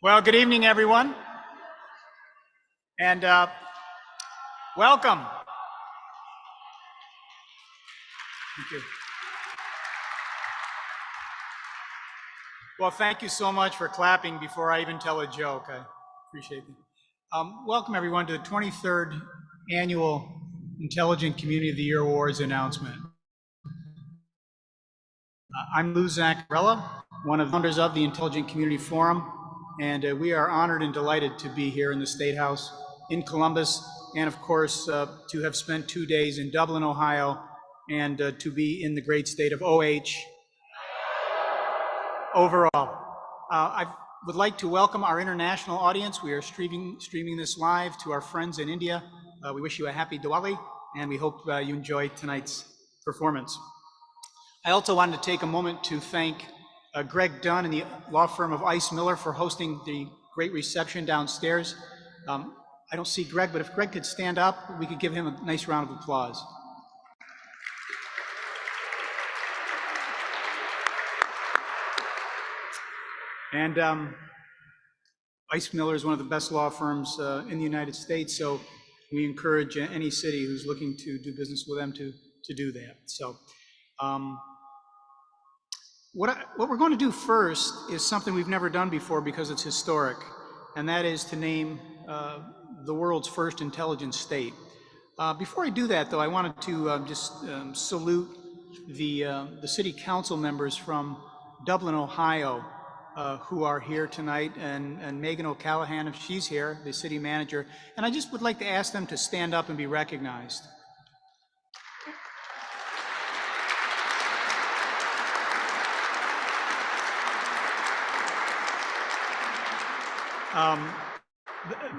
Well, good evening, everyone, and welcome. Thank you. Well, thank you so much for clapping before I even tell a joke. I appreciate it. Welcome, everyone, to the 23rd Annual Intelligent Community of the Year Awards announcement. I'm Lou Zaccarella, one of the founders of the Intelligent Community Forum, and we are honored and delighted to be here in the State House in Columbus, and of course, to have spent 2 days in Dublin, Ohio, and to be in the great state of OH overall. I would like to welcome our international audience. We are streaming this live to our friends in India. We wish you a happy Diwali, and we hope you enjoy tonight's performance. I also wanted to take a moment to thank Greg Dunn and the law firm of Ice Miller for hosting the great reception downstairs. I don't see Greg, but if Greg could stand up, we could give him a nice round of applause. And Ice Miller is one of the best law firms in the United States, so we encourage any city who's looking to do business with them to do that. So what we're going to do first is something we've never done before because it's historic, and that is to name the world's first intelligent state. Before I do that, though, I wanted to just salute the city council members from Dublin, Ohio, who are here tonight, and Megan O'Callaghan, if she's here, the city manager. And I just would like to ask them to stand up and be recognized.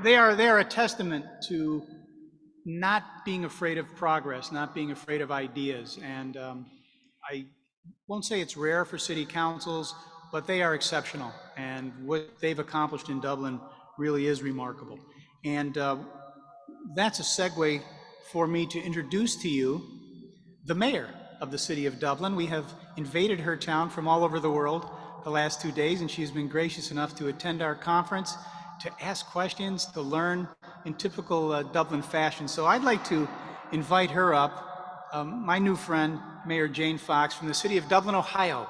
They are a testament to not being afraid of progress, not being afraid of ideas. And I won't say it's rare for city councils, but they are exceptional. And what they've accomplished in Dublin really is remarkable. And that's a segue for me to introduce to you the mayor of the city of Dublin. We have invaded her town from all over the world the last 2 days, and she's been gracious enough to attend our conference, to ask questions, to learn in typical Dublin fashion. So I'd like to invite her up, my new friend, Mayor Jane Fox from the city of Dublin, Ohio.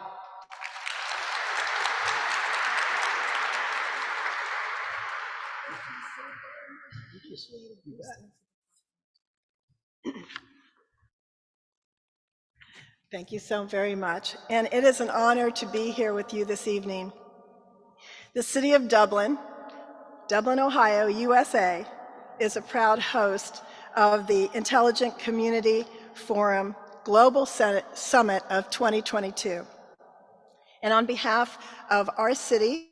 Thank you so very much. And it is an honor to be here with you this evening. The city of Dublin, Ohio, USA, is a proud host of the Intelligent Community Forum Global Summit of 2022. And on behalf of our city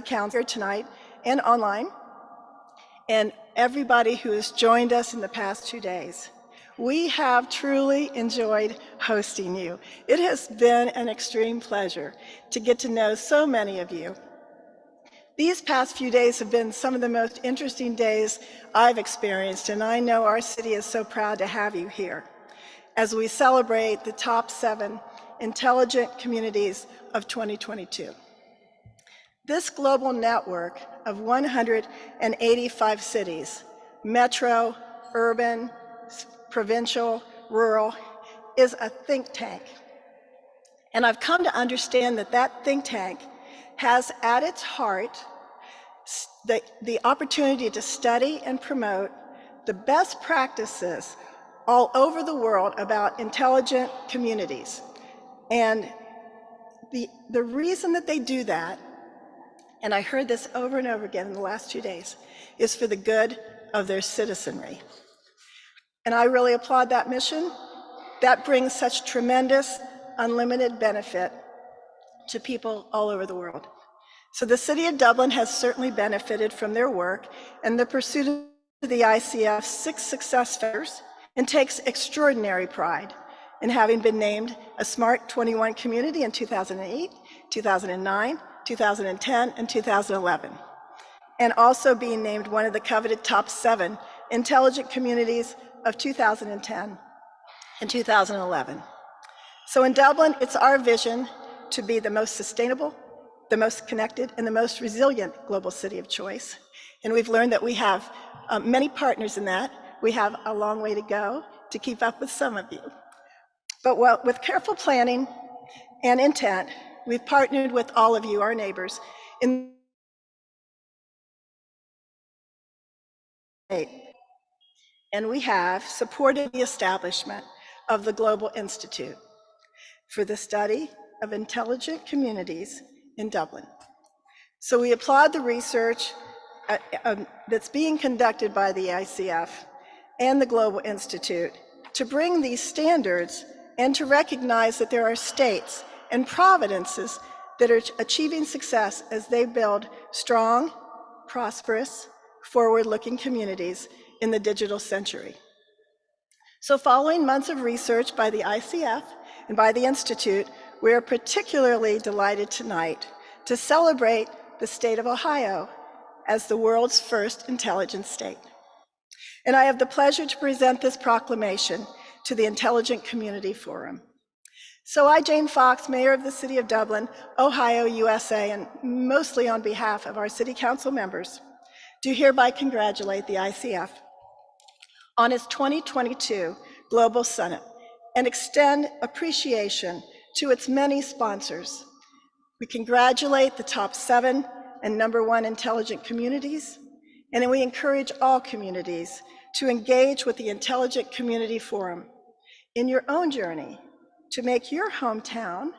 council here tonight and online, and everybody who has joined us in the past 2 days, we have truly enjoyed hosting you. It has been an extreme pleasure to get to know so many of you. These past few days have been some of the most interesting days I've experienced, and I know our city is so proud to have you here as we celebrate the top 7 intelligent communities of 2022. This global network of 185 cities, metro, urban, provincial, rural, is a think tank. And I've come to understand that that think tank has at its heart the opportunity to study and promote the best practices all over the world about intelligent communities. And the reason that they do that, and I heard this over and over again in the last 2 days, is for the good of their citizenry. And I really applaud that mission. That brings such tremendous, unlimited benefit to people all over the world. So the city of Dublin has certainly benefited from their work and the pursuit of the ICF's 6 success factors, and takes extraordinary pride in having been named a Smart 21 community in 2008, 2009, 2010, and 2011, and also being named one of the coveted top 7 intelligent communities of 2010 and 2011. So in Dublin, it's our vision to be the most sustainable, the most connected, and the most resilient global city of choice. And we've learned that we have many partners in that. We have a long way to go to keep up with some of you. But with careful planning and intent, we've partnered with all of you, our neighbors, in and we have supported the establishment of the Global Institute for the Study of Intelligent Communities in Dublin. So we applaud the research that's being conducted by the ICF and the Global Institute to bring these standards and to recognize that there are states and provinces that are achieving success as they build strong, prosperous, forward-looking communities in the digital century. So following months of research by the ICF and by the Institute, we are particularly delighted tonight to celebrate the state of Ohio as the world's first intelligent state. And I have the pleasure to present this proclamation to the Intelligent Community Forum. So I, Jane Fox, Mayor of the City of Dublin, Ohio, USA, and mostly on behalf of our City Council members, do hereby congratulate the ICF on its 2022 Global Summit and extend appreciation to its many sponsors. We congratulate the top 7 and #1 intelligent communities, and we encourage all communities to engage with the Intelligent Community Forum in your own journey to make your hometown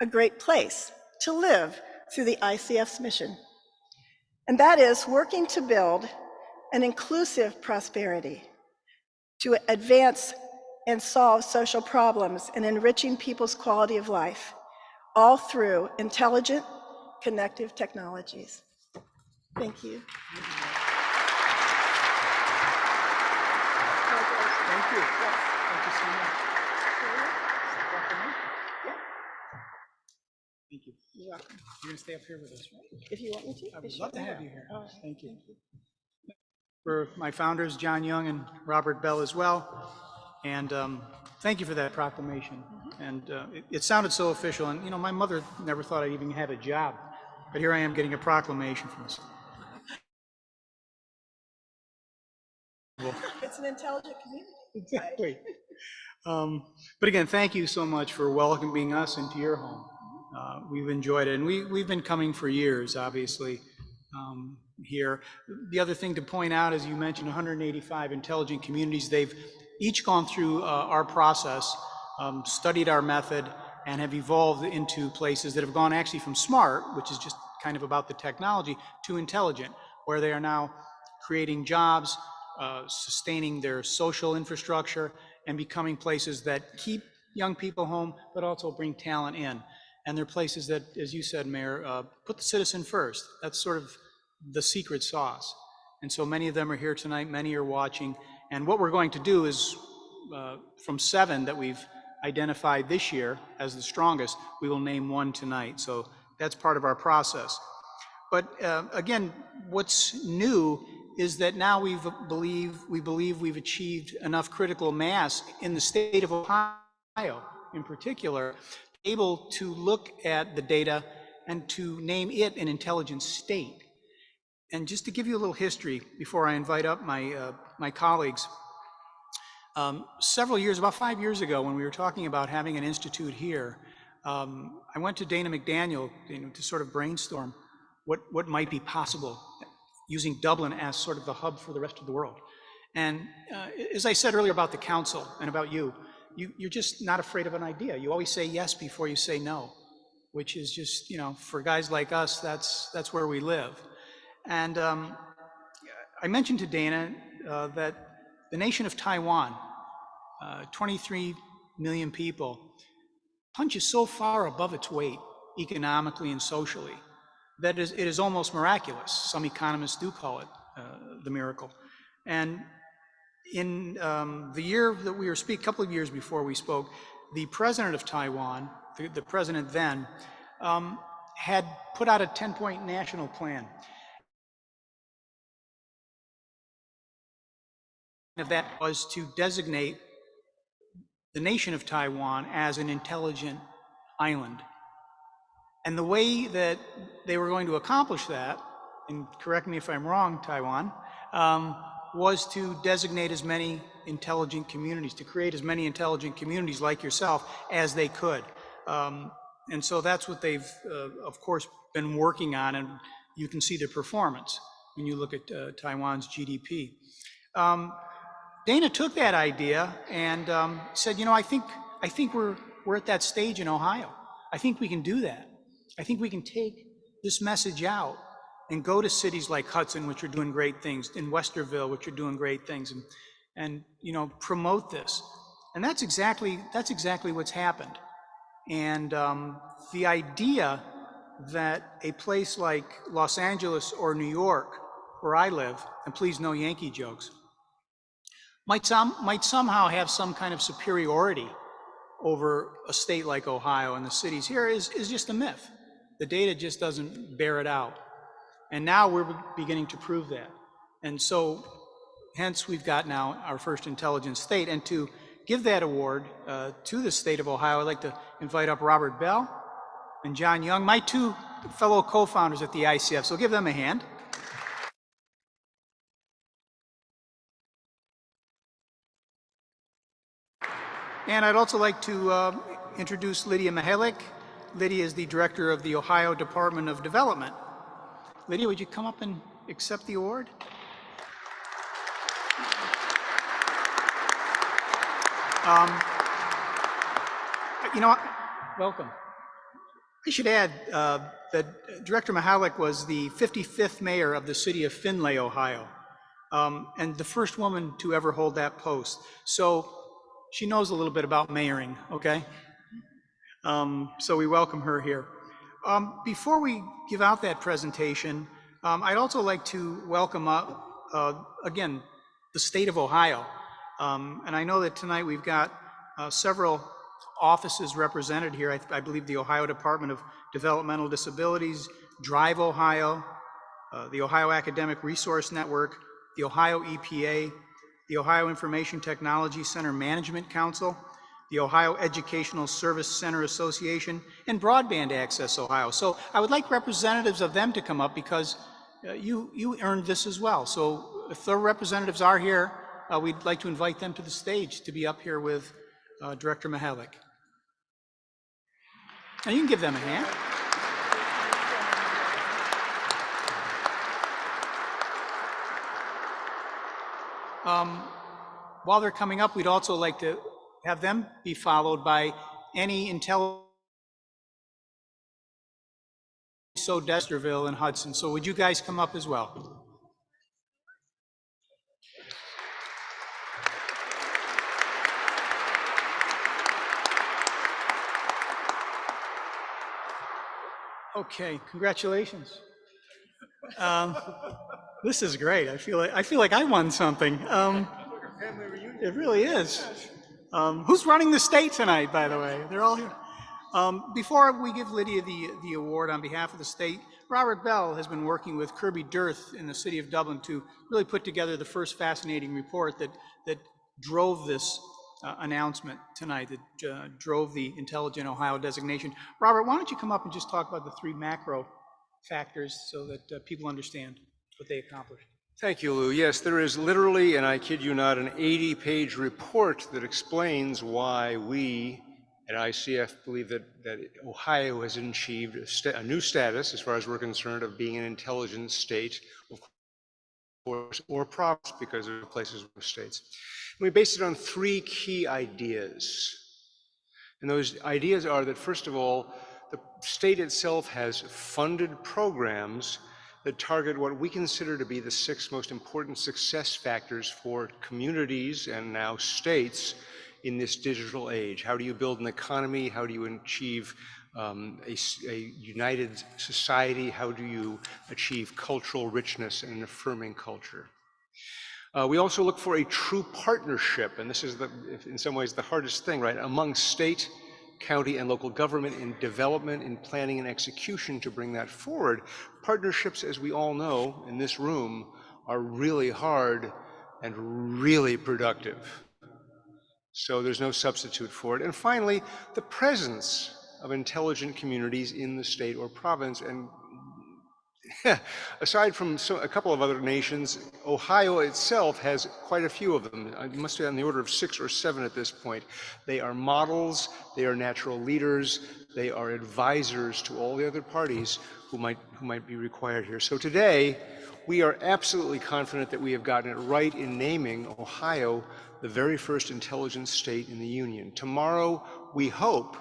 a great place to live through the ICF's mission. And that is working to build an inclusive prosperity, to advance and solve social problems and enriching people's quality of life, all through intelligent, connective technologies. Thank you. Thank you. Thank you so much. Thank you. You're welcome. You're going to stay up here with us, right? If you want me to. I would love to have you here. All right. Thank you. Thank you. for my founders, John Young and Robert Bell as well. And thank you for that proclamation. And it sounded so official. And, you know, my mother never thought I'd even have a job. But here I am getting a proclamation from this. It's an intelligent community. Exactly. But again, thank you so much for welcoming us into your home. We've enjoyed it. And we've been coming for years, obviously, here. The other thing to point out, as you mentioned, 185 intelligent communities. They've each gone through our process, studied our method, and have evolved into places that have gone actually from smart, which is just kind of about the technology, to intelligent, where they are now creating jobs, sustaining their social infrastructure, and becoming places that keep young people home, but also bring talent in. And they're places that, as you said, Mayor, put the citizen first. That's sort of the secret sauce. And so many of them are here tonight, many are watching. And what we're going to do is, from 7 that we've identified this year as the strongest, we will name 1 tonight. So that's part of our process. But again, what's new is that now we believe we've achieved enough critical mass in the state of Ohio, in particular, able to look at the data and to name it an intelligent state. And just to give you a little history before I invite up my colleagues, several years, about 5 years ago, when we were talking about having an institute here, I went to Dana McDaniel, to sort of brainstorm what might be possible using Dublin as sort of the hub for the rest of the world. And as I said earlier about the council and about you're just not afraid of an idea. You always say yes before you say no, which is just, for guys like us, that's where we live. And I mentioned to Dana that the nation of Taiwan, 23 million people, punches so far above its weight economically and socially that it is almost miraculous. Some economists do call it the miracle. And in the year that we were speaking, a couple of years before we spoke, the president of Taiwan, the president then, had put out a 10-point national plan. That was to designate the nation of Taiwan as an intelligent island. And the way that they were going to accomplish that, and correct me if I'm wrong, Taiwan, was to designate as many intelligent communities, to create as many intelligent communities like yourself as they could. And so that's what they've, of course, been working on, and you can see their performance when you look at Taiwan's GDP. Dana took that idea and said, I think we're at that stage in Ohio. I think we can do that. I think we can take this message out and go to cities like Hudson, which are doing great things, in Westerville, which are doing great things, and promote this. And that's exactly what's happened. And the idea that a place like Los Angeles or New York, where I live, and please no Yankee jokes, might somehow have some kind of superiority over a state like Ohio and the cities here is just a myth. The data just doesn't bear it out. And now we're beginning to prove that. And so, hence we've got now our first intelligent state. And to give that award to the state of Ohio, I'd like to invite up Robert Bell and John Young, my 2 fellow co-founders at the ICF. So give them a hand. And I'd also like to introduce Lydia Mihalik. Lydia is the director of the Ohio Department of Development. Lydia, would you come up and accept the award? Welcome. I should add that Director Mihalik was the 55th mayor of the city of Findlay, Ohio, and the first woman to ever hold that post. So she knows a little bit about mayoring, okay? So we welcome her here. Before we give out that presentation, I'd also like to welcome up, again, the state of Ohio. And I know that tonight we've got several offices represented here. I believe the Ohio Department of Developmental Disabilities, Drive Ohio, the Ohio Academic Resource Network, the Ohio EPA, the Ohio Information Technology Center Management Council, the Ohio Educational Service Center Association, and Broadband Access Ohio. So I would like representatives of them to come up because you earned this as well. So if the representatives are here, we'd like to invite them to the stage to be up here with Director Mihalik. And you can give them a hand. While they're coming up, we'd also like to have them be followed by any intelligence. So Desterville and Hudson. So would you guys come up as well? Okay, congratulations. This is great. I feel like I won something. It really is. Who's running the state tonight, by the way? They're all here. Before we give Lydia the award on behalf of the state, Robert Bell has been working with Kirby Dirth in the city of Dublin to really put together the first fascinating report that drove this announcement tonight, that drove the Intelligent Ohio designation. Robert, why don't you come up and just talk about the three macro factors so that people understand what they accomplished. Thank you, Lou. Yes, there is literally, and I kid you not, an 80-page report that explains why we at ICF believe that Ohio has achieved a new status, as far as we're concerned, of being an intelligent state, of course, or province, because there are places with states. And we based it on three key ideas. And those ideas are that, first of all, the state itself has funded programs that target what we consider to be the 6 most important success factors for communities and now states in this digital age. How do you build an economy? How do you achieve a united society? How do you achieve cultural richness and an affirming culture? We also look for a true partnership, and this is, in some ways, the hardest thing, right, among state, county, and local government in development, in planning, and execution to bring that forward. Partnerships, as we all know in this room, are really hard and really productive. So there's no substitute for it. And finally, the presence of intelligent communities in the state or province. And aside from a couple of other nations, Ohio itself has quite a few of them. It must be on the order of 6 or 7 at this point. They are models, they are natural leaders, they are advisors to all the other parties who might be required here. So today, we are absolutely confident that we have gotten it right in naming Ohio the very first intelligent state in the Union. Tomorrow, we hope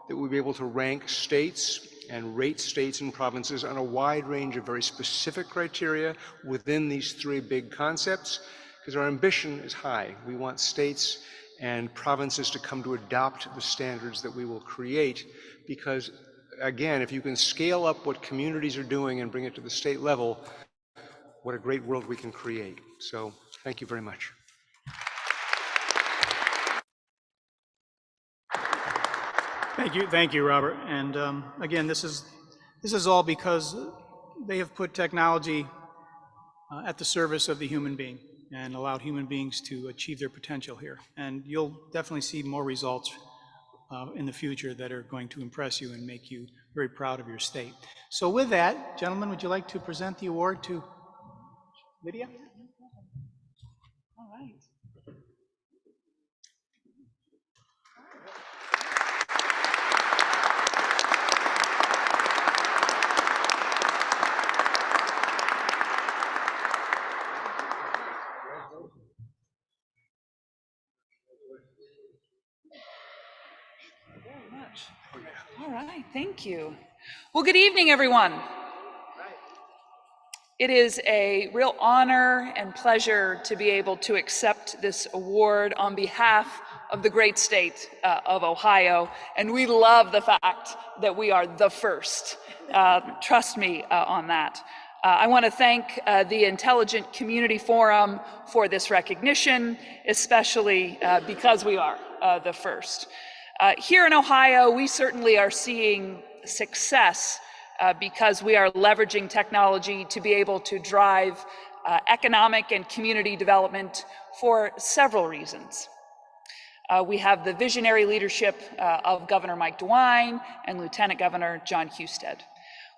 that we'll be able to rank states and rate states and provinces on a wide range of very specific criteria within these 3 big concepts, because our ambition is high. We want states and provinces to come to adopt the standards that we will create, because again, if you can scale up what communities are doing and bring it to the state level, what a great world we can create. So thank you very much. Thank you, Robert. And again, this is all because they have put technology at the service of the human being and allowed human beings to achieve their potential here. And you'll definitely see more results in the future that are going to impress you and make you very proud of your state. So with that, gentlemen, would you like to present the award to Lydia? All right. All right, thank you. Well, good evening, everyone. It is a real honor and pleasure to be able to accept this award on behalf of the great state of Ohio, and we love the fact that we are the first. Trust me on that. I want to thank the Intelligent Community Forum for this recognition, especially because we are the first. Here in Ohio, we certainly are seeing success because we are leveraging technology to be able to drive economic and community development for several reasons. We have the visionary leadership of Governor Mike DeWine and Lieutenant Governor John Husted.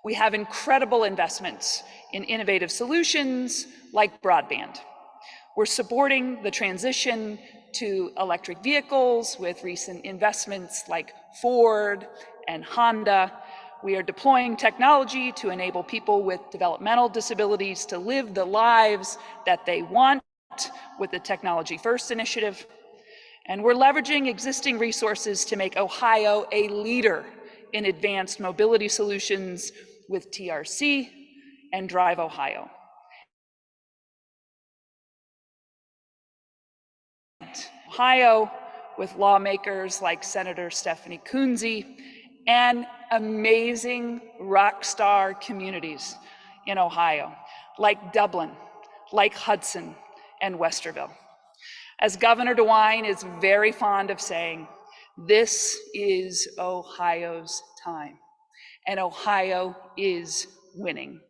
We have incredible investments in innovative solutions like broadband. We're supporting the transition to electric vehicles with recent investments like Ford and Honda. We are deploying technology to enable people with developmental disabilities to live the lives that they want with the Technology First initiative. And we're leveraging existing resources to make Ohio a leader in advanced mobility solutions with TRC and Drive Ohio. Ohio, with lawmakers like Senator Stephanie Kunze, and amazing rock star communities in Ohio, like Dublin, like Hudson, and Westerville. As Governor DeWine is very fond of saying, this is Ohio's time, and Ohio is winning.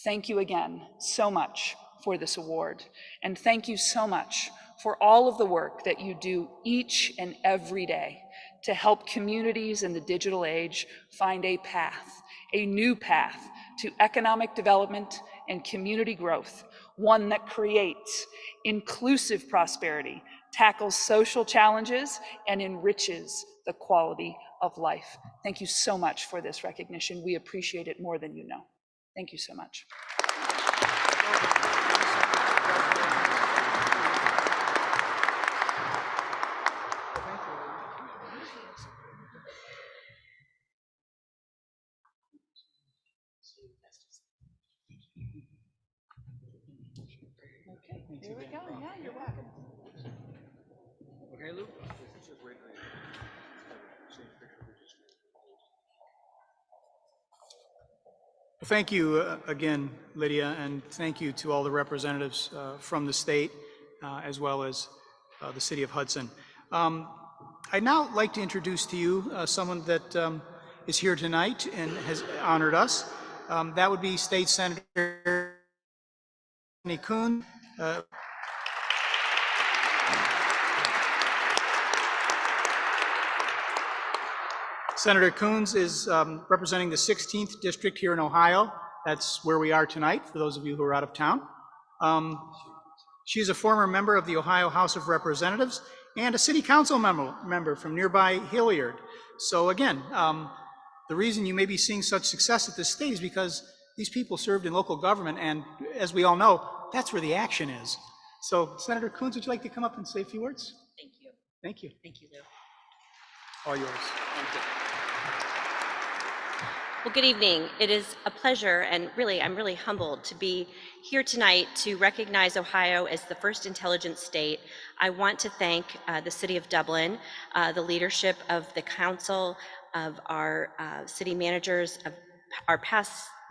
Thank you again so much for this award, and thank you so much for all of the work that you do each and every day to help communities in the digital age find a path, a new path to economic development and community growth, one that creates inclusive prosperity, tackles social challenges, and enriches the quality of life. Thank you so much for this recognition. We appreciate it more than you know. Thank you so much. Okay, here we go. Yeah, you're welcome. Okay, Lou? Well, thank you again, Lydia, and thank you to all the representatives from the state as well as the city of Hudson. I'd now like to introduce to you someone that is here tonight and has honored us. That would be State Senator Kunze. Senator Kunze is representing the 16th district here in Ohio. That's where we are tonight, for those of you who are out of town. She's a former member of the Ohio House of Representatives and a city council member from nearby Hilliard. So again, the reason you may be seeing such success at this state is because these people served in local government, and as we all know, that's where the action is. So Senator Kunze, would you like to come up and say a few words? Thank you. Thank you. Thank you, Lou. All yours. Thank you. Well, good evening. It is a pleasure, and really, I'm really humbled to be here tonight to recognize Ohio as the first intelligent state. I want to thank the City of Dublin, the leadership of the council, of our city managers, of our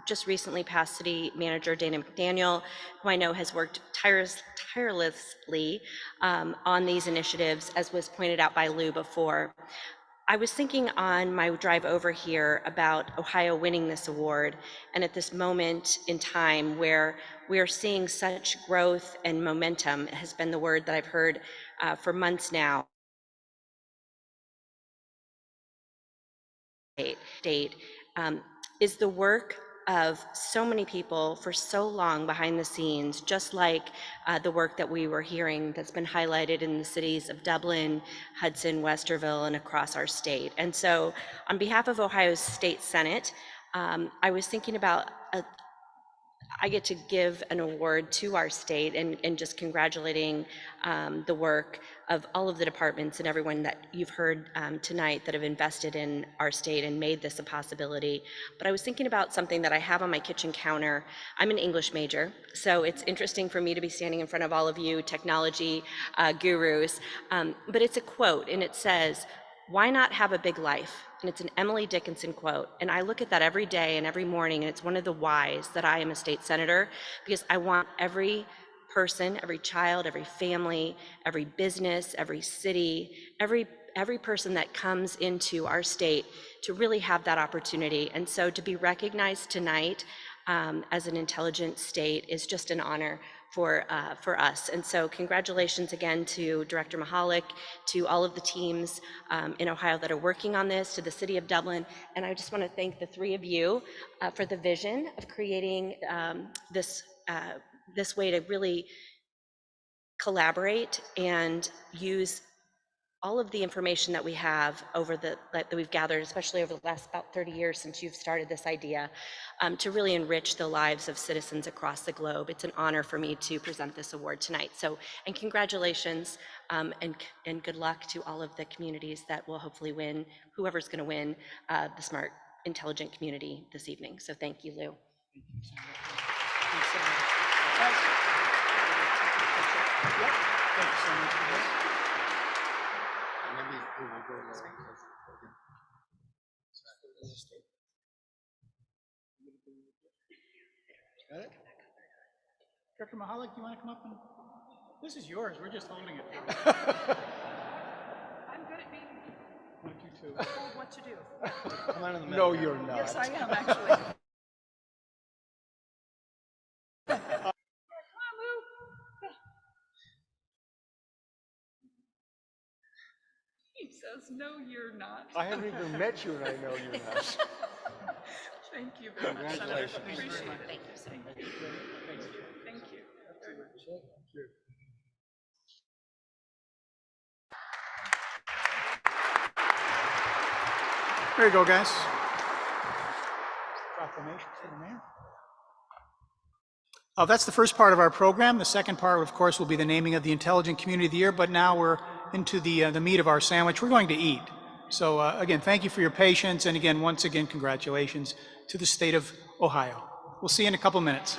just recently passed city manager, Dana McDaniel, who I know has worked tirelessly on these initiatives, as was pointed out by Lou before. I was thinking on my drive over here about Ohio winning this award, and at this moment in time where we are seeing such growth and momentum, has been the word that I've heard for months now. State is the work of so many people for so long behind the scenes, just like the work that we were hearing that's been highlighted in the cities of Dublin, Hudson, Westerville, and across our state. And so on behalf of Ohio's State Senate, I was thinking about I get to give an award to our state and just congratulating the work of all of the departments and everyone that you've heard tonight that have invested in our state and made this a possibility. But I was thinking about something that I have on my kitchen counter. I'm an English major, so it's interesting for me to be standing in front of all of you technology gurus. But it's a quote, and it says, "Why not have a big life?" And it's an Emily Dickinson quote. And I look at that every day and every morning, and it's one of the whys that I am a state senator, because I want every person, every child, every family, every business, every city, every person that comes into our state to really have that opportunity. And so to be recognized tonight as an intelligent state is just an honor for us. And so congratulations again to Director Mahalik, to all of the teams in Ohio that are working on this, to the City of Dublin. And I just want to thank the three of you for the vision of creating this way to really collaborate and use all of the information that we have that we've gathered, especially over the last about 30 years since you've started this idea, to really enrich the lives of citizens across the globe. It's an honor for me to present this award tonight. So, and congratulations, and good luck to all of the communities that will hopefully win, whoever's going to win the Smart Intelligent Community this evening. So thank you, Lou. Got it? Director Mahalik, do you want to come up and, this is yours, we're just holding it for you. I'm good at being told what to do. Come on in the middle. No, you're not. Yes, I am actually. He says, no, you're not. I haven't even met you and I know you're not. Thank you very much. Senator. Congratulations. Appreciate it. Thank you. Thank you. There you go, guys. Proclamation for the mayor. That's the first part of our program. The second part, of course, will be the naming of the Intelligent Community of the Year, but now we're into the meat of our sandwich. We're going to eat. So again, thank you for your patience, and again, once again, congratulations to the state of Ohio. We'll see you in a couple minutes.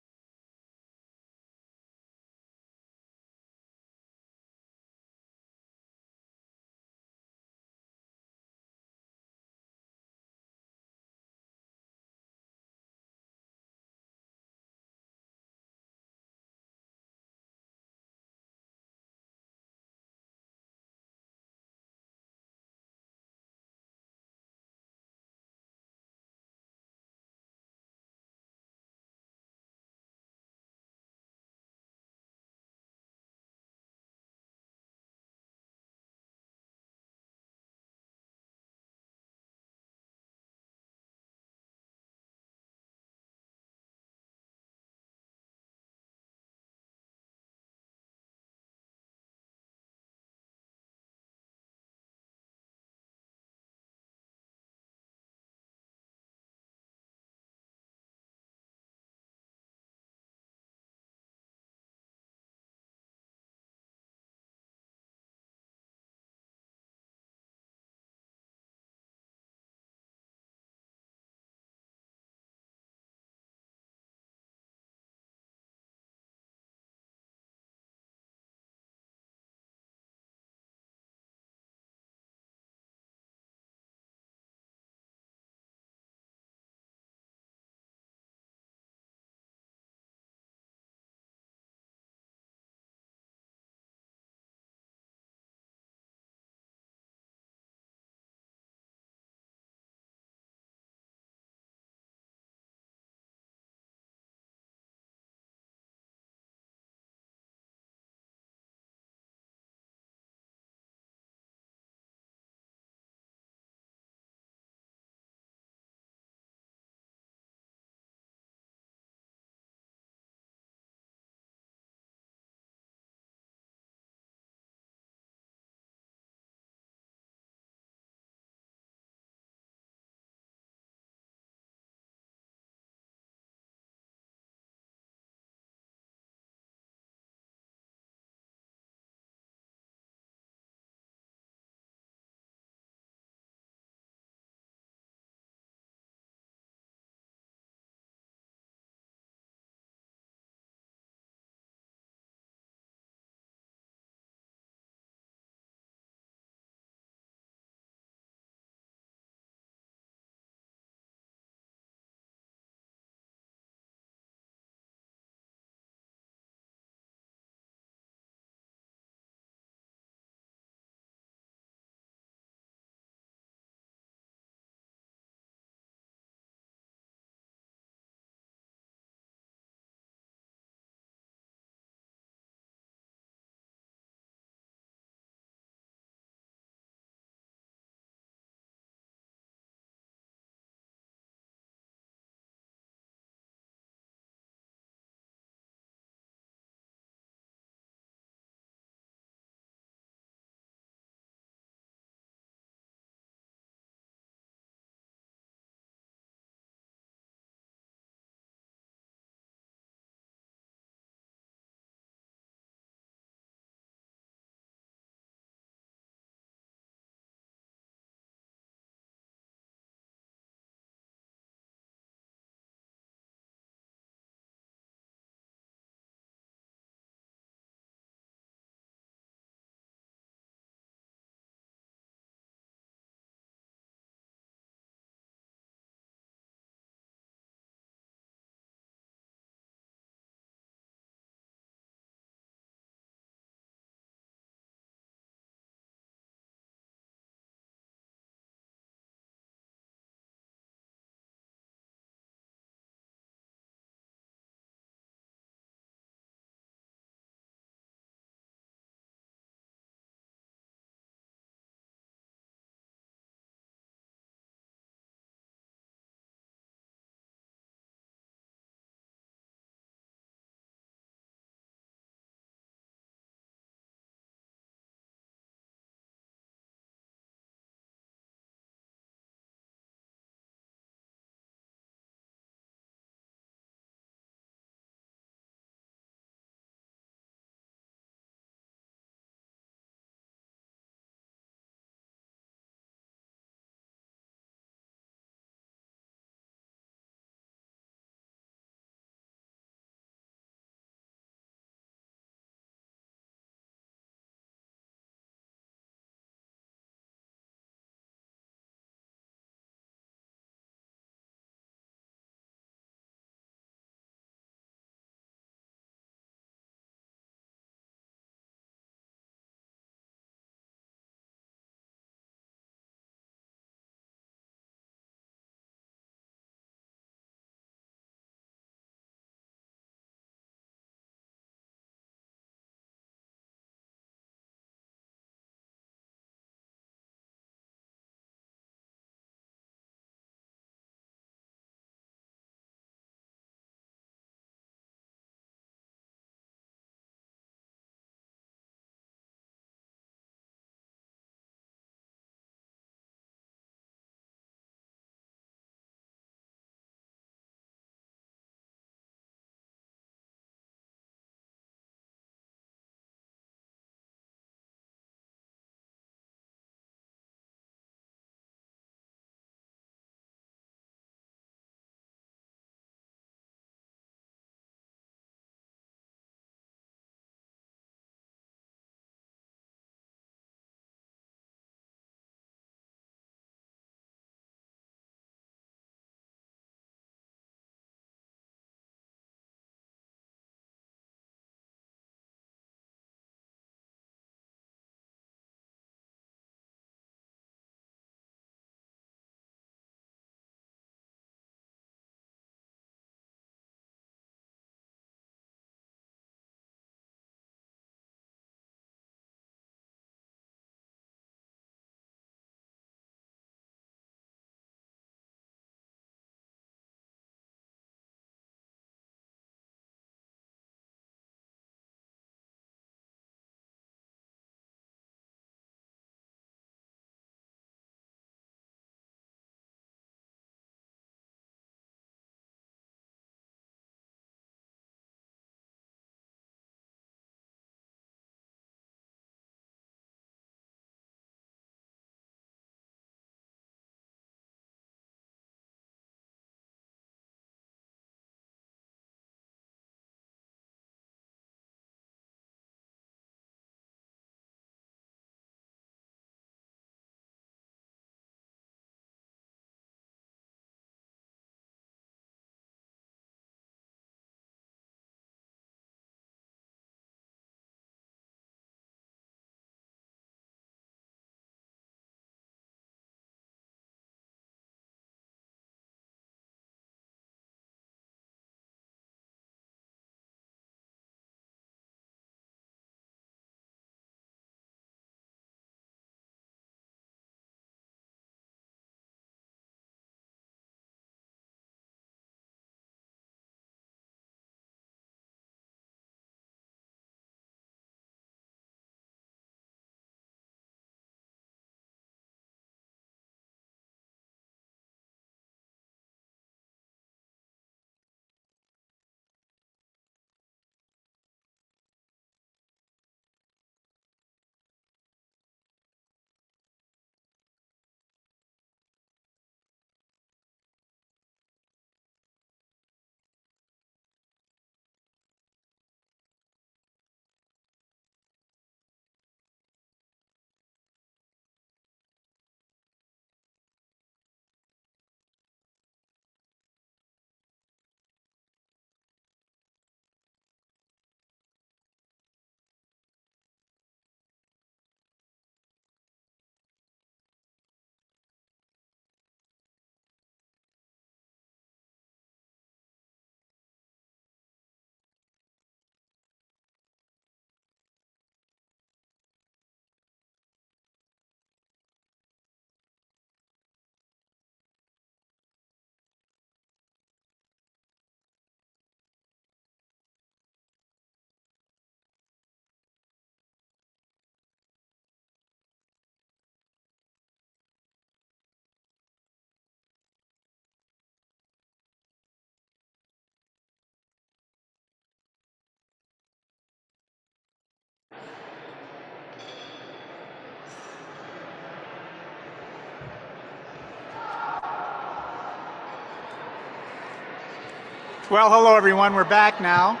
Well, hello, everyone. We're back now.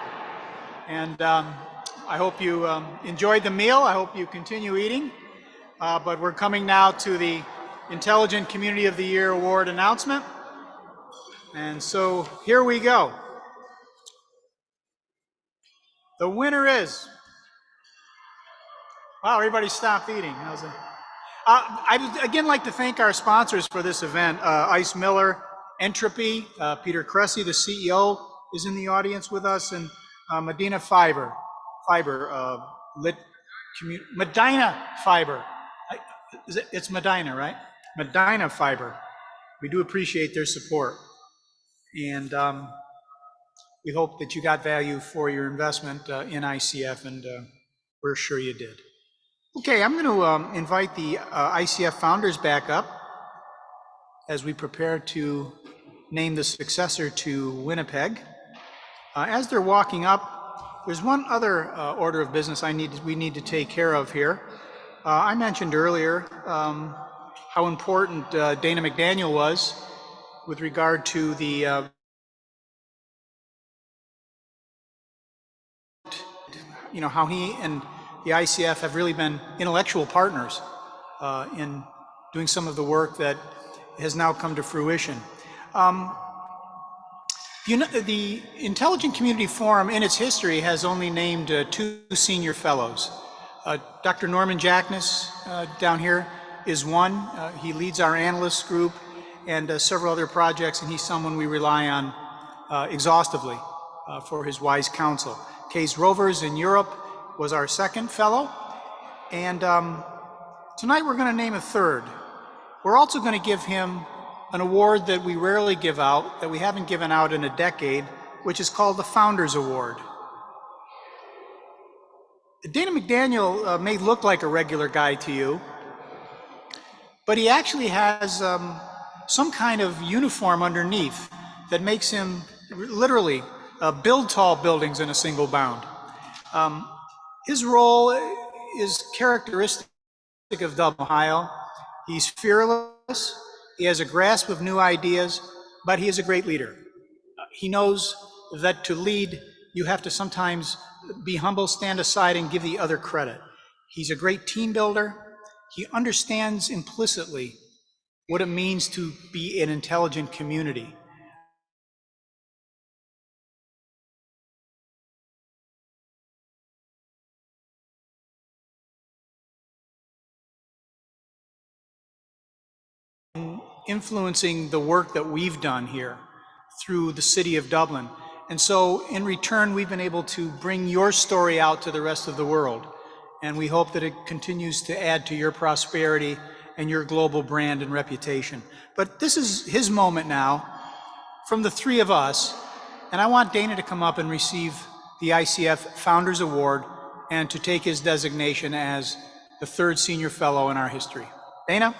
And I hope you enjoyed the meal. I hope you continue eating. But we're coming now to the Intelligent Community of the Year Award announcement. And so here we go. The winner is, wow, everybody stopped eating. How's it? I'd again like to thank our sponsors for this event, Ice Miller, Entropy, Peter Cressy, the CEO, is in the audience with us, and Medina Fiber, Medina Fiber. It's Medina, right? Medina Fiber. We do appreciate their support. And we hope that you got value for your investment in ICF, and we're sure you did. Okay, I'm going to invite the ICF founders back up as we prepare to name the successor to Winnipeg. As they're walking up, there's one other order of business we need to take care of here. I mentioned earlier how important Dana McDaniel was with regard to the how he and the ICF have really been intellectual partners in doing some of the work that has now come to fruition. The Intelligent Community Forum in its history has only named 2 senior fellows. Dr. Norman Jackness down here is one. He leads our analyst group and several other projects, and he's someone we rely on exhaustively for his wise counsel. Case Rovers in Europe was our second fellow, and tonight we're going to name a third. We're also going to give him an award that we rarely give out, that we haven't given out in a decade, which is called the Founders Award. Dana McDaniel may look like a regular guy to you, but he actually has some kind of uniform underneath that makes him literally build tall buildings in a single bound. His role is characteristic of Dublin, Ohio. He's fearless, he has a grasp of new ideas, but he is a great leader. He knows that to lead, you have to sometimes be humble, stand aside, and give the other credit. He's a great team builder. He understands implicitly what it means to be an intelligent community. Influencing the work that we've done here through the city of Dublin. And so in return, we've been able to bring your story out to the rest of the world. And we hope that it continues to add to your prosperity and your global brand and reputation. But this is his moment now from the 3 of us. And I want Dana to come up and receive the ICF Founders Award and to take his designation as the 3rd senior fellow in our history. Dana?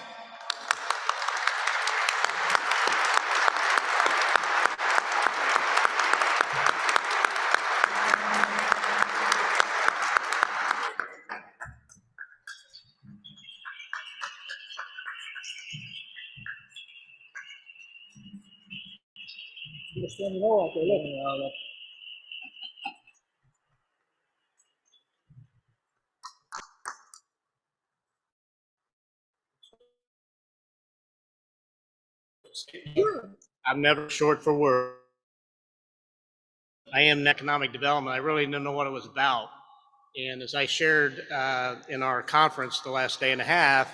I'm never short for words. I am in economic development. I really didn't know what it was about. And as I shared in our conference the last day and a half,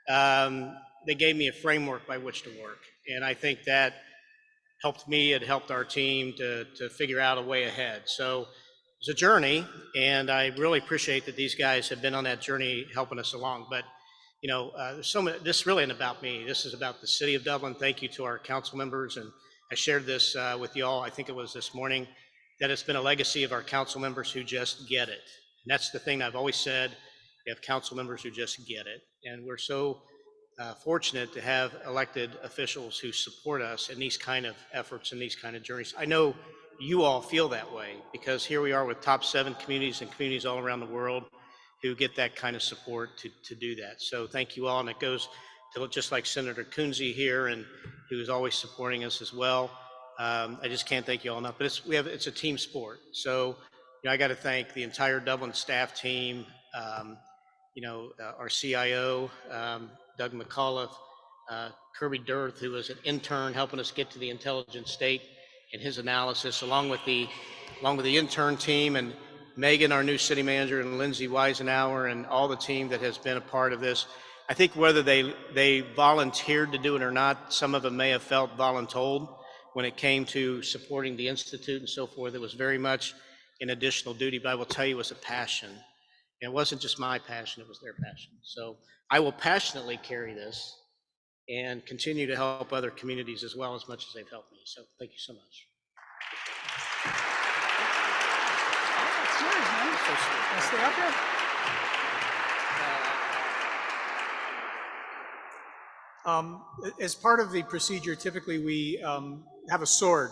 they gave me a framework by which to work. And I think that helped me, it helped our team to figure out a way ahead. So it's a journey, and I really appreciate that these guys have been on that journey helping us along. But this really isn't about me. This is about the city of Dublin. Thank you to our council members. And I shared this with you all, I think it was this morning, that it's been a legacy of our council members who just get it. And that's the thing I've always said. We have council members who just get it. And we're so fortunate to have elected officials who support us in these kind of efforts and these kind of journeys. I know you all feel that way because here we are with top 7 communities and communities all around the world who get that kind of support to do that. So thank you all. And it goes to just like Senator Kunze here, and who is always supporting us as well. I just can't thank you all enough. But it's a team sport. So, I got to thank the entire Dublin staff team, our CIO, Doug McAuliffe, Kirby Dirth, who was an intern helping us get to the intelligent state and his analysis, along with the intern team, and Megan, our new city manager, and Lindsay Weisenauer, and all the team that has been a part of this. I think whether they volunteered to do it or not, some of them may have felt voluntold when it came to supporting the Institute and so forth. It was very much an additional duty, but I will tell you it was a passion. And it wasn't just my passion, it was their passion. So I will passionately carry this and continue to help other communities as well, as much as they've helped me. So thank you so much. Stay up here. As part of the procedure, typically we have a sword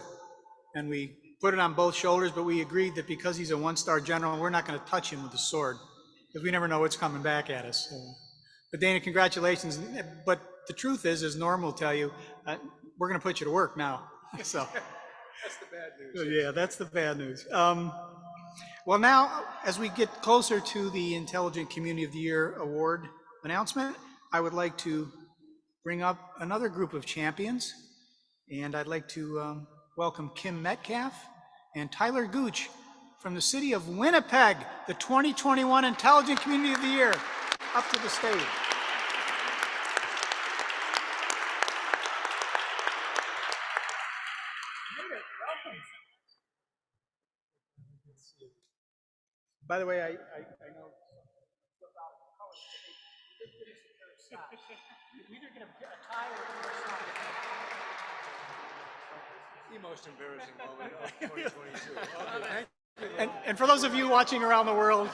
and we put it on both shoulders, but we agreed that because he's a one-star general, we're not going to touch him with the sword because we never know what's coming back at us. So, but Dana, congratulations. But the truth is, as Norm will tell you, we're going to put you to work now. So That's the bad news. yeah, that's the bad news. Well, now, as we get closer to the Intelligent Community of the Year Award announcement, I would like to bring up another group of champions, and I'd like to welcome Kim Metcalf and Tyler Gooch from the city of Winnipeg, the 2021 Intelligent Community of the Year, up to the stage. By the way, I know. You either get a tie or a sock. The most embarrassing moment of 2022. Okay, thank you. And for those of you watching around the world,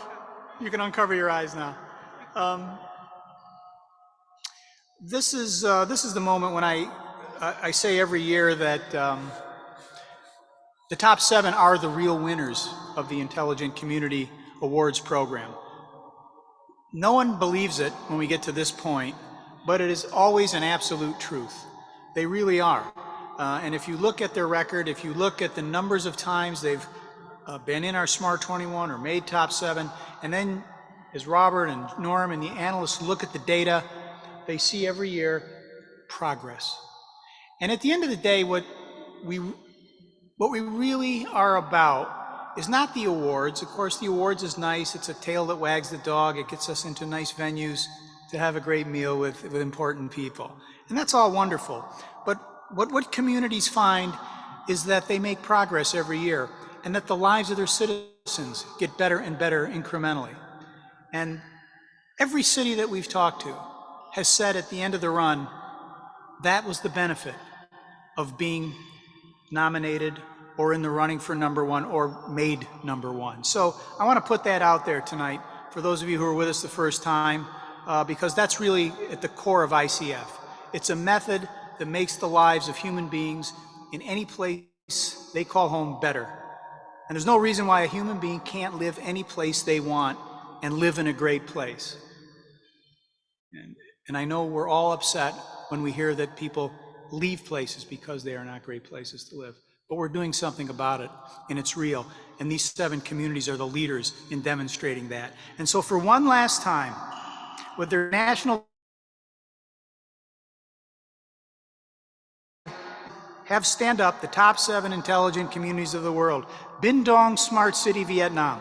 you can uncover your eyes now. This is the moment when I say every year that the top 7 are the real winners of the Intelligent Community Awards program. No one believes it when we get to this point, but it is always an absolute truth. They really are. And if you look at their record, if you look at the numbers of times they've been in our Smart 21 or made top 7, and then as Robert and Norm and the analysts look at the data, they see every year progress. And at the end of the day, what we really are about is not the awards. Of course, the awards is nice. It's a tail that wags the dog. It gets us into nice venues to have a great meal with important people. And that's all wonderful. But what communities find is that they make progress every year and that the lives of their citizens get better and better incrementally. And every city that we've talked to has said at the end of the run, that was the benefit of being nominated or in the running for #1 or made #1. So I want to put that out there tonight for those of you who are with us the first time, because that's really at the core of ICF. It's a method that makes the lives of human beings in any place they call home better. And there's no reason why a human being can't live any place they want and live in a great place. And I know we're all upset when we hear that people leave places because they are not great places to live. But we're doing something about it, and it's real. And these 7 communities are the leaders in demonstrating that. And so for one last time, with their national have stand up the top 7 intelligent communities of the world. Binh Dong Smart City, Vietnam.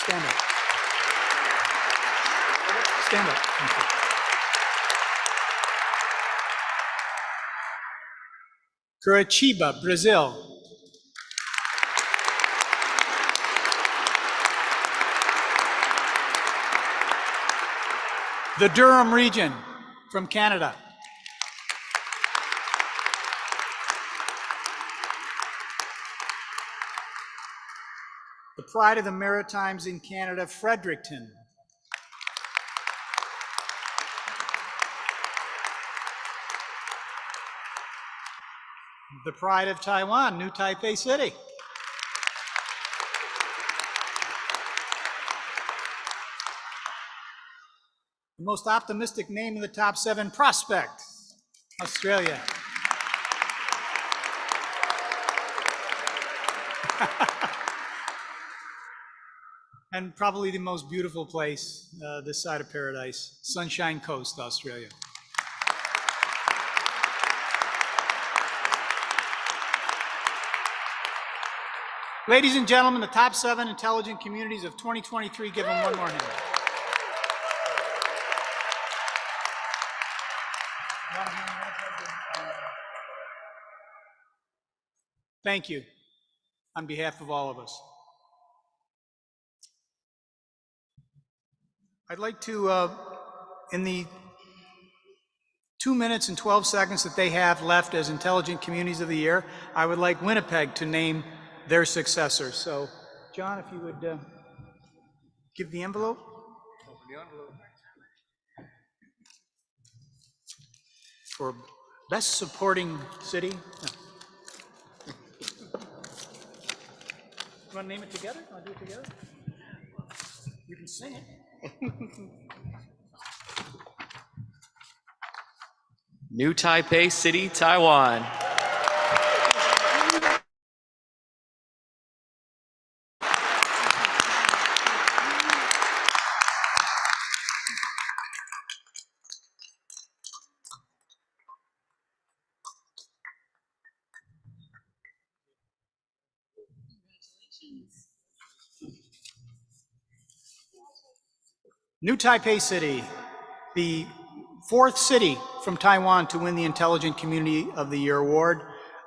Stand up. Stand up. Thank you. Curitiba, Brazil. The Durham region from Canada. The pride of the Maritimes in Canada, Fredericton. The pride of Taiwan, New Taipei City. The most optimistic name in the top 7, Prospect, Australia. And probably the most beautiful place this side of paradise, Sunshine Coast, Australia. Ladies and gentlemen, the top 7 intelligent communities of 2023, give them one more hand. Thank you on behalf of all of us. I'd like to, in the 2 minutes and 12 seconds that they have left as Intelligent Communities of the Year, I would like Winnipeg to name their successor. So, John, if you would give the envelope. Open the envelope. For best supporting city. No. You want to name it together? Want to do it together? You can sing it. New Taipei City, Taiwan. New Taipei City, the 4th city from Taiwan to win the Intelligent Community of the Year award.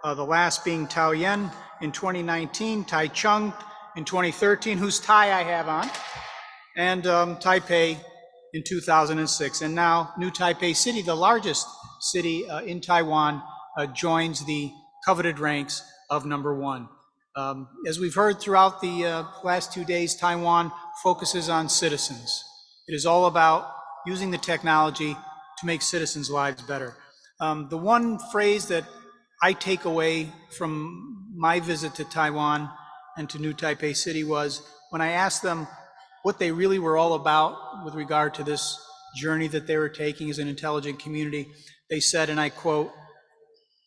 The last being Taoyuan in 2019, Taichung in 2013, whose tie I have on, and Taipei in 2006. And now New Taipei City, the largest city in Taiwan, joins the coveted ranks of #1. As we've heard throughout the last 2 days, Taiwan focuses on citizens. It is all about using the technology to make citizens' lives better. The one phrase that I take away from my visit to Taiwan and to New Taipei City was when I asked them what they really were all about with regard to this journey that they were taking as an intelligent community, they said, and I quote,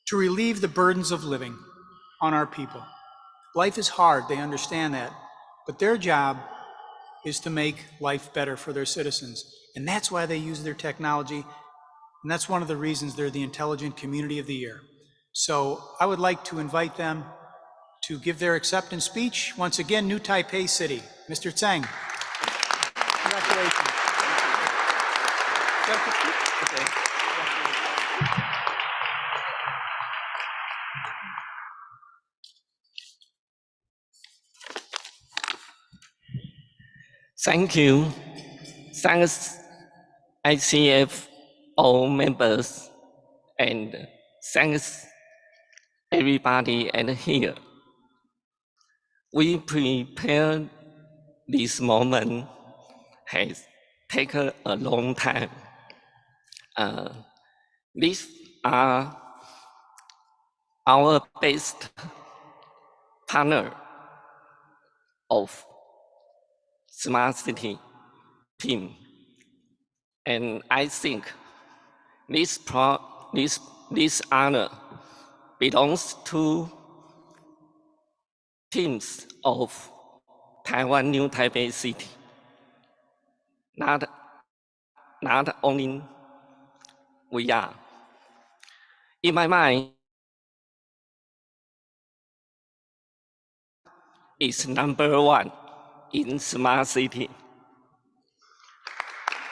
"To relieve the burdens of living on our people." Life is hard, they understand that, but their job is to make life better for their citizens. And that's why they use their technology. And that's one of the reasons they're the Intelligent Community of the Year. So I would like to invite them to give their acceptance speech. Once again, New Taipei City. Mr. Tseng. Congratulations. Thank you. Thanks, ICF, all members, and thanks everybody at here. We prepared this moment has taken a long time. These are our best partner of Smart City team. And I think this honor belongs to teams of Taiwan New Taipei City. Not only we are. In my mind, is #1 in Smart City.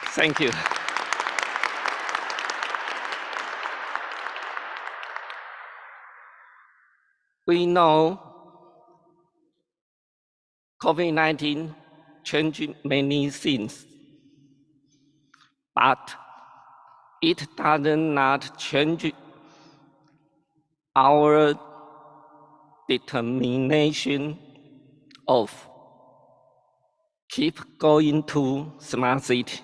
Thank you. We know COVID-19 changed many things, but it does not change our determination of keep going to Smart City.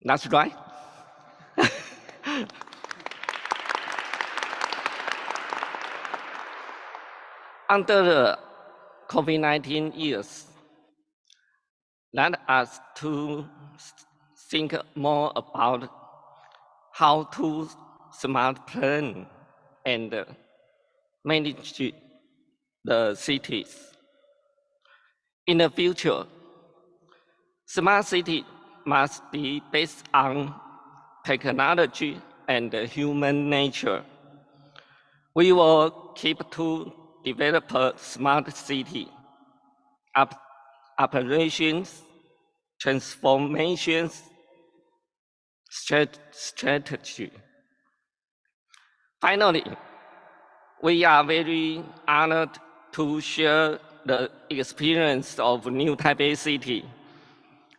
That's right. Under the COVID-19 years, let us to think more about how to smart plan and manage the cities. In the future, smart city must be based on technology and human nature. We will keep to develop a smart city operations, transformations, strategy. Finally, we are very honored to share the experience of New Taipei City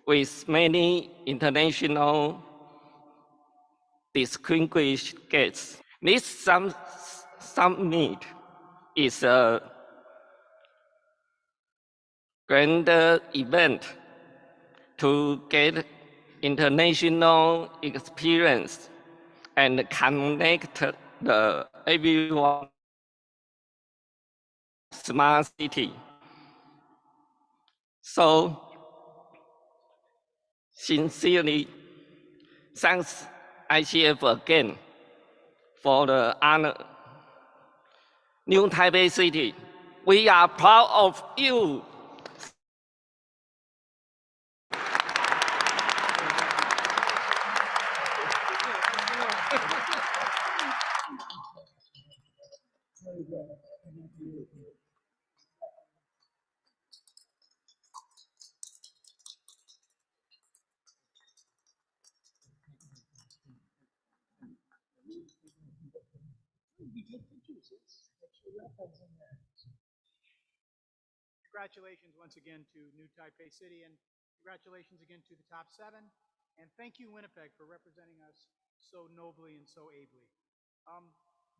with many international distinguished guests. This summit is a grand event to get international experience and connect everyone smart city. So sincerely, thanks ICF again for the honor. New Taipei City, we are proud of you. Congratulations once again to New Taipei City, and congratulations again to the top 7. And thank you, Winnipeg, for representing us so nobly and so ably.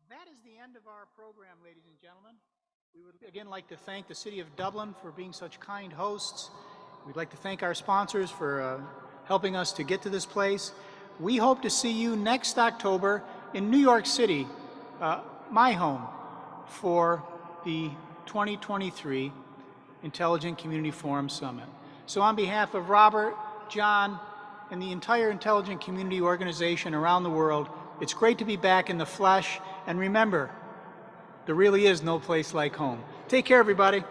That is the end of our program, ladies and gentlemen. We would again like to thank the City of Dublin for being such kind hosts. We'd like to thank our sponsors for helping us to get to this place. We hope to see you next October in New York City, my home, for the 2023 Intelligent Community Forum Summit. So on behalf of Robert, John, and the entire Intelligent Community organization around the world, it's great to be back in the flesh. And remember, there really is no place like home. Take care, everybody.